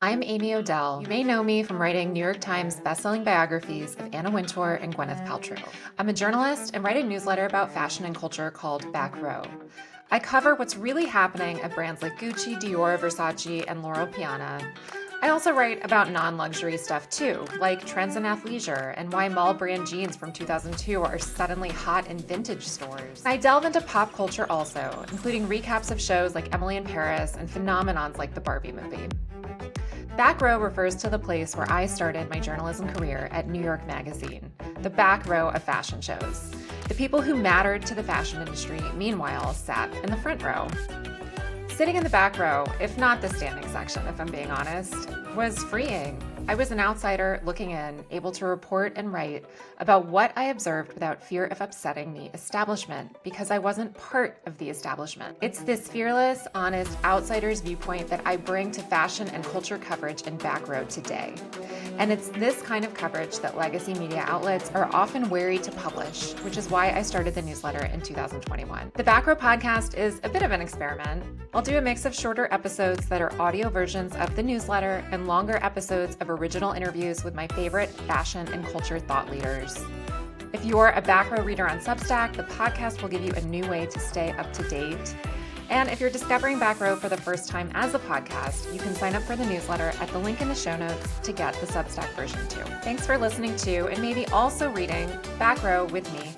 I'm Amy Odell. You may know me from writing New York Times bestselling biographies of Anna Wintour and Gwyneth Paltrow. I'm a journalist and write a newsletter about fashion and culture called Back Row. I cover what's really happening at brands like Gucci, Dior, Versace, and Loro Piana. I also write about non-luxury stuff too, like trends in athleisure and why mall brand jeans from 2002 are suddenly hot in vintage stores. I delve into pop culture also, including recaps of shows like Emily in Paris and phenomenons like the Barbie movie. Back row refers to the place where I started my journalism career at New York Magazine, the back row of fashion shows. The people who mattered to the fashion industry, meanwhile, sat in the front row. Sitting in the back row, if not the standing section, if I'm being honest, was freeing. I was an outsider looking in, able to report and write about what I observed without fear of upsetting the establishment, because I wasn't part of the establishment. It's this fearless, honest, outsider's viewpoint that I bring to fashion and culture coverage in Back Row today. And it's this kind of coverage that legacy media outlets are often wary to publish, which is why I started the newsletter in 2021. The Back Row podcast is a bit of an experiment. I'll do a mix of shorter episodes that are audio versions of the newsletter and longer episodes of original interviews with my favorite fashion and culture thought leaders. If you're a Back Row reader on Substack, the podcast will give you a new way to stay up to date. And if you're discovering Back Row for the first time as a podcast, you can sign up for the newsletter at the link in the show notes to get the Substack version too. Thanks for listening to and maybe also reading Back Row with me,